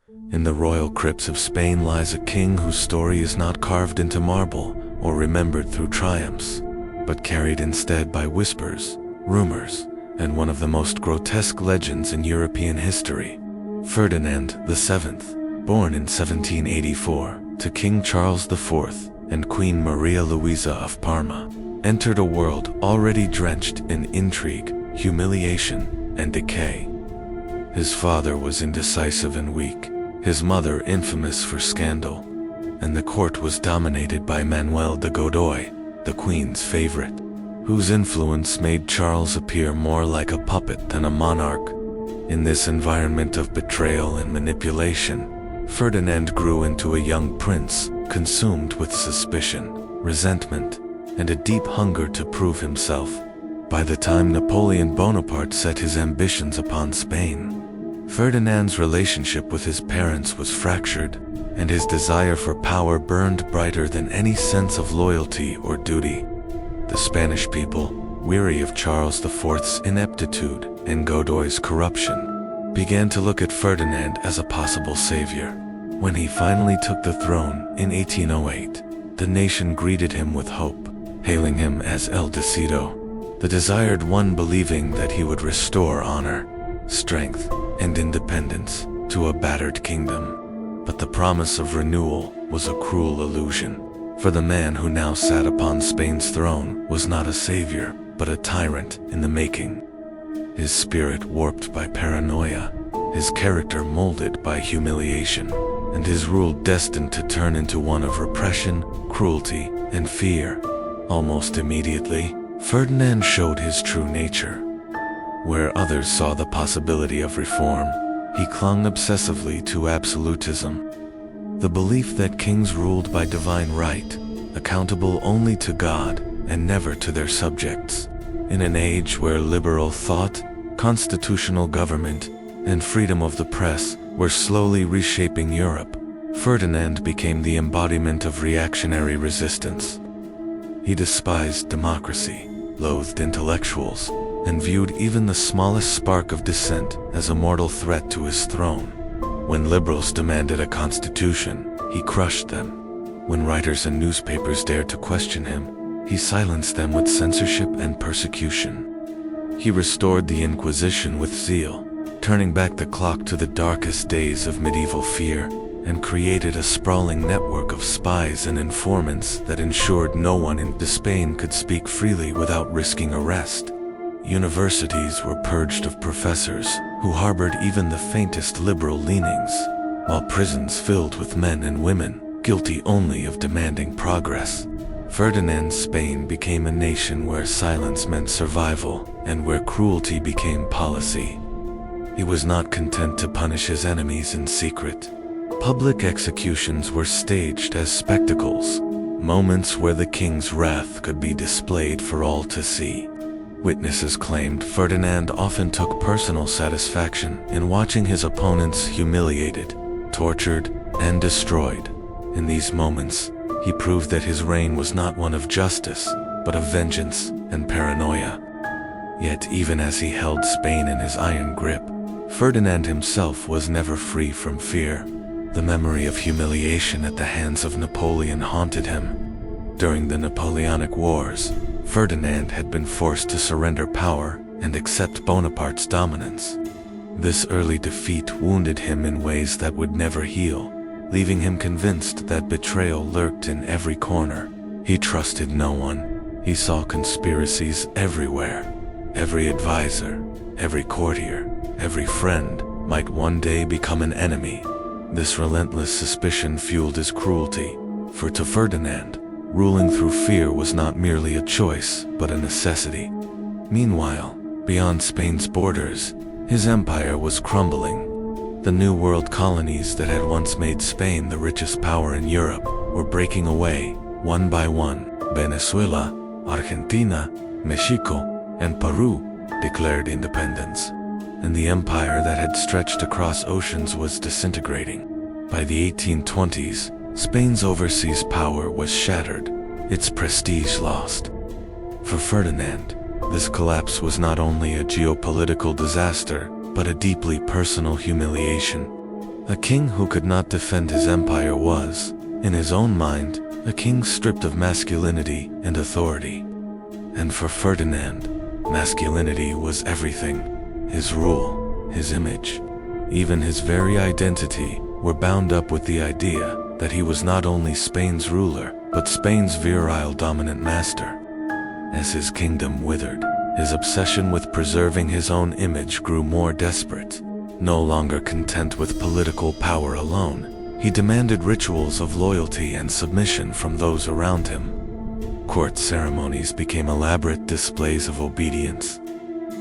In the royal crypts of Spain lies a king whose story is not carved into marble or remembered through triumphs, but carried instead by whispers, rumors, and one of the most grotesque legends in European history. Ferdinand VII, born in 1784 to King Charles IV and Queen Maria Luisa of Parma, entered a world already drenched in intrigue, humiliation, and decay. His father was indecisive and weak, his mother infamous for scandal, and the court was dominated by Manuel de Godoy, the Queen's favorite, whose influence made Charles appear more like a puppet than a monarch. In this environment of betrayal and manipulation, Ferdinand grew into a young prince, consumed with suspicion, resentment, and a deep hunger to prove himself. By the time Napoleon Bonaparte set his ambitions upon Spain, Ferdinand's relationship with his parents was fractured, and his desire for power burned brighter than any sense of loyalty or duty. The Spanish people, weary of Charles IV's ineptitude and Godoy's corruption, began to look at Ferdinand as a possible savior. When he finally took the throne in 1808, the nation greeted him with hope, hailing him as El Decido, the desired one, believing that he would restore honor, strength, and independence to a battered kingdom. But the promise of renewal was a cruel illusion, for the man who now sat upon Spain's throne was not a savior, but a tyrant in the making. His spirit warped by paranoia, his character molded by humiliation, and his rule destined to turn into one of repression, cruelty, and fear. Almost immediately, Ferdinand showed his true nature. Where others saw the possibility of reform, he clung obsessively to absolutism. The belief that kings ruled by divine right, accountable only to God and never to their subjects. In an age where liberal thought, constitutional government, and freedom of the press were slowly reshaping Europe, Ferdinand became the embodiment of reactionary resistance. He despised democracy, loathed intellectuals, and viewed even the smallest spark of dissent as a mortal threat to his throne. When liberals demanded a constitution, he crushed them. When writers and newspapers dared to question him, he silenced them with censorship and persecution. He restored the Inquisition with zeal, turning back the clock to the darkest days of medieval fear, and created a sprawling network of spies and informants that ensured no one in Spain could speak freely without risking arrest. Universities were purged of professors who harbored even the faintest liberal leanings, while prisons filled with men and women guilty only of demanding progress. Ferdinand's Spain became a nation where silence meant survival and where cruelty became policy. He was not content to punish his enemies in secret. Public executions were staged as spectacles, moments where the king's wrath could be displayed for all to see. Witnesses claimed Ferdinand often took personal satisfaction in watching his opponents humiliated, tortured, and destroyed. In these moments, he proved that his reign was not one of justice, but of vengeance and paranoia. Yet even as he held Spain in his iron grip, Ferdinand himself was never free from fear. The memory of humiliation at the hands of Napoleon haunted him. During the Napoleonic Wars, Ferdinand had been forced to surrender power and accept Bonaparte's dominance. This early defeat wounded him in ways that would never heal, leaving him convinced that betrayal lurked in every corner. He trusted no one. He saw conspiracies everywhere. Every advisor, every courtier, every friend might one day become an enemy. This relentless suspicion fueled his cruelty, for to Ferdinand, ruling through fear was not merely a choice, but a necessity. Meanwhile, beyond Spain's borders, his empire was crumbling. The New World colonies that had once made Spain the richest power in Europe were breaking away, one by one. Venezuela, Argentina, Mexico, and Peru declared independence, and the empire that had stretched across oceans was disintegrating. By the 1820s, Spain's overseas power was shattered, its prestige lost. For Ferdinand, this collapse was not only a geopolitical disaster, but a deeply personal humiliation. A king who could not defend his empire was, in his own mind, a king stripped of masculinity and authority. And for Ferdinand, masculinity was everything. His rule, his image, even his very identity were bound up with the idea that he was not only Spain's ruler, but Spain's virile dominant master. As his kingdom withered, his obsession with preserving his own image grew more desperate. No longer content with political power alone, he demanded rituals of loyalty and submission from those around him. Court ceremonies became elaborate displays of obedience,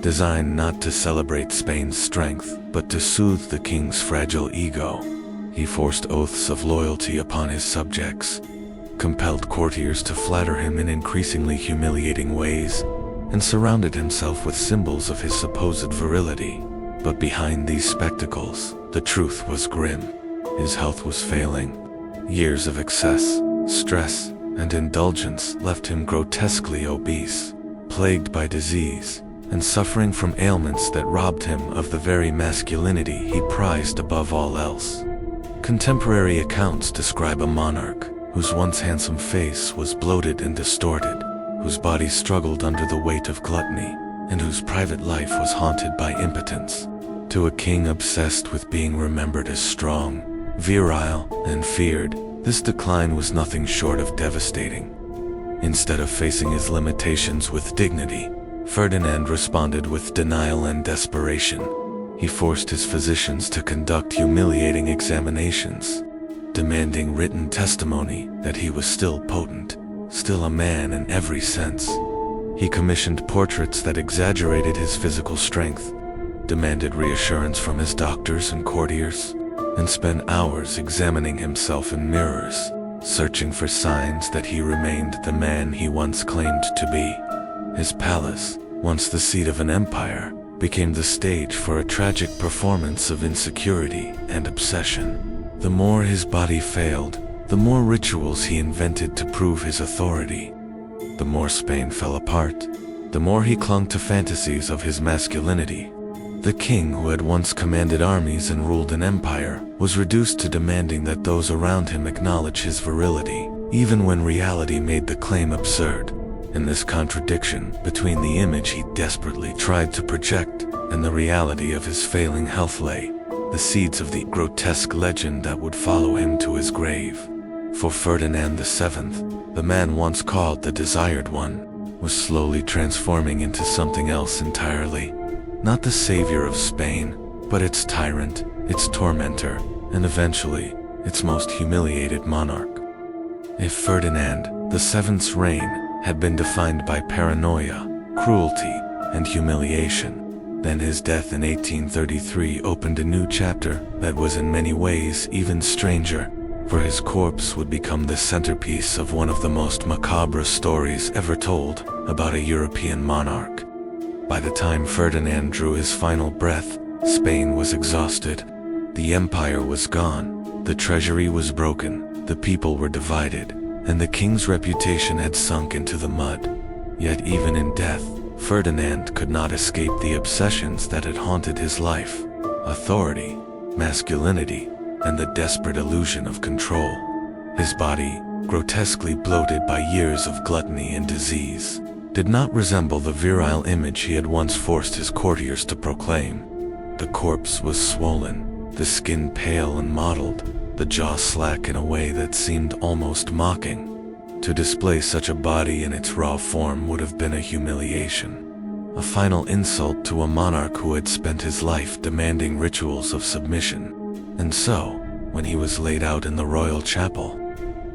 designed not to celebrate Spain's strength, but to soothe the king's fragile ego. He forced oaths of loyalty upon his subjects, compelled courtiers to flatter him in increasingly humiliating ways, and surrounded himself with symbols of his supposed virility. But behind these spectacles, the truth was grim. His health was failing. Years of excess, stress, and indulgence left him grotesquely obese, plagued by disease, and suffering from ailments that robbed him of the very masculinity he prized above all else. Contemporary accounts describe a monarch whose once handsome face was bloated and distorted, whose body struggled under the weight of gluttony, and whose private life was haunted by impotence. To a king obsessed with being remembered as strong, virile, and feared, this decline was nothing short of devastating. Instead of facing his limitations with dignity, Ferdinand responded with denial and desperation. He forced his physicians to conduct humiliating examinations, demanding written testimony that he was still potent, still a man in every sense. He commissioned portraits that exaggerated his physical strength, demanded reassurance from his doctors and courtiers, and spent hours examining himself in mirrors, searching for signs that he remained the man he once claimed to be. His palace, once the seat of an empire, became the stage for a tragic performance of insecurity and obsession. The more his body failed, the more rituals he invented to prove his authority. The more Spain fell apart, the more he clung to fantasies of his masculinity. The king who had once commanded armies and ruled an empire was reduced to demanding that those around him acknowledge his virility, even when reality made the claim absurd. In this contradiction between the image he desperately tried to project and the reality of his failing health lay the seeds of the grotesque legend that would follow him to his grave. For Ferdinand VII, the man once called the Desired One, was slowly transforming into something else entirely. Not the savior of Spain, but its tyrant, its tormentor, and eventually, its most humiliated monarch. If Ferdinand VII's reign had been defined by paranoia, cruelty, and humiliation, then his death in 1833 opened a new chapter that was in many ways even stranger, for his corpse would become the centerpiece of one of the most macabre stories ever told about a European monarch. By the time Ferdinand drew his final breath, Spain was exhausted. The empire was gone, the treasury was broken, the people were divided, and the king's reputation had sunk into the mud. Yet even in death, Ferdinand could not escape the obsessions that had haunted his life: authority, masculinity, and the desperate illusion of control. His body, grotesquely bloated by years of gluttony and disease, did not resemble the virile image he had once forced his courtiers to proclaim. The corpse was swollen, the skin pale and mottled, the jaw slack in a way that seemed almost mocking. To display such a body in its raw form would have been a humiliation, a final insult to a monarch who had spent his life demanding rituals of submission. And so, when he was laid out in the royal chapel,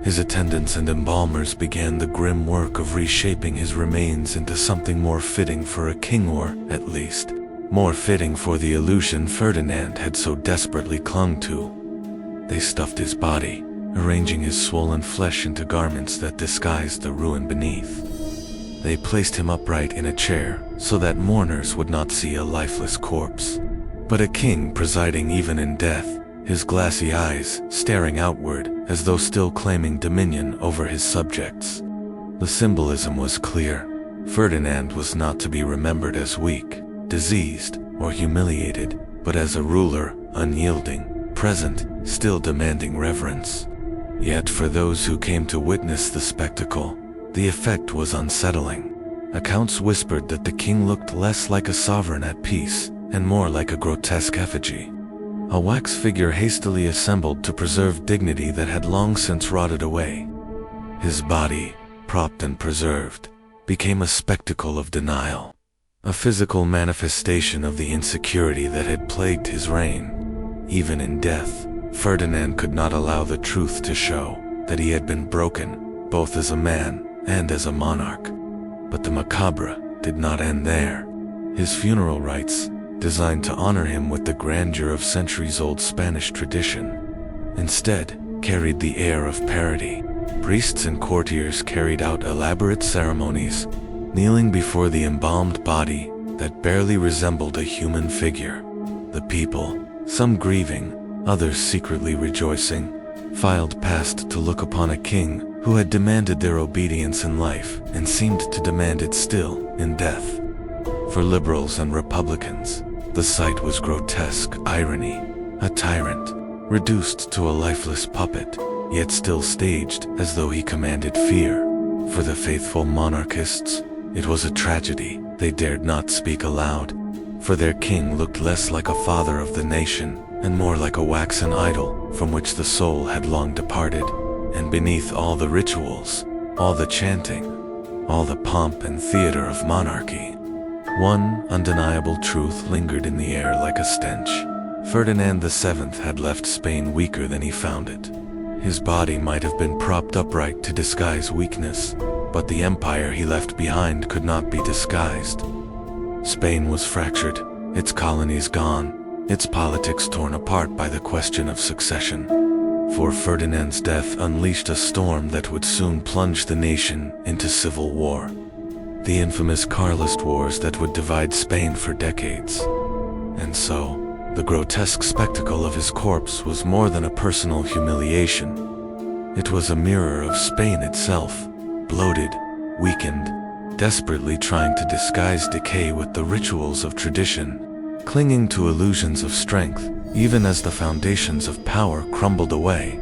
his attendants and embalmers began the grim work of reshaping his remains into something more fitting for a king, or, at least, more fitting for the illusion Ferdinand had so desperately clung to. They stuffed his body, arranging his swollen flesh into garments that disguised the ruin beneath. They placed him upright in a chair so that mourners would not see a lifeless corpse, but a king presiding even in death, his glassy eyes staring outward as though still claiming dominion over his subjects. The symbolism was clear. Ferdinand was not to be remembered as weak, diseased, or humiliated, but as a ruler, unyielding, present, still demanding reverence. Yet for those who came to witness the spectacle, the effect was unsettling. Accounts whispered that the king looked less like a sovereign at peace and more like a grotesque effigy, a wax figure hastily assembled to preserve dignity that had long since rotted away. His body, propped and preserved, became a spectacle of denial, a physical manifestation of the insecurity that had plagued his reign. Even in death, Ferdinand could not allow the truth to show that he had been broken, both as a man and as a monarch. But the macabre did not end there. His funeral rites, designed to honor him with the grandeur of centuries-old Spanish tradition, instead carried the air of parody. Priests and courtiers carried out elaborate ceremonies, kneeling before the embalmed body that barely resembled a human figure. The people, some grieving, others secretly rejoicing, filed past to look upon a king who had demanded their obedience in life and seemed to demand it still in death. For liberals and republicans, the sight was grotesque irony, a tyrant, reduced to a lifeless puppet, yet still staged as though he commanded fear. For the faithful monarchists, it was a tragedy they dared not speak aloud, for their king looked less like a father of the nation and more like a waxen idol from which the soul had long departed. And beneath all the rituals, all the chanting, all the pomp and theater of monarchy, one undeniable truth lingered in the air like a stench. Ferdinand VII had left Spain weaker than he found it. His body might have been propped upright to disguise weakness, but the empire he left behind could not be disguised. Spain was fractured, its colonies gone, its politics torn apart by the question of succession. For Ferdinand's death unleashed a storm that would soon plunge the nation into civil war. The infamous Carlist Wars that would divide Spain for decades. And so, the grotesque spectacle of his corpse was more than a personal humiliation. It was a mirror of Spain itself, bloated, weakened, desperately trying to disguise decay with the rituals of tradition, clinging to illusions of strength, even as the foundations of power crumbled away.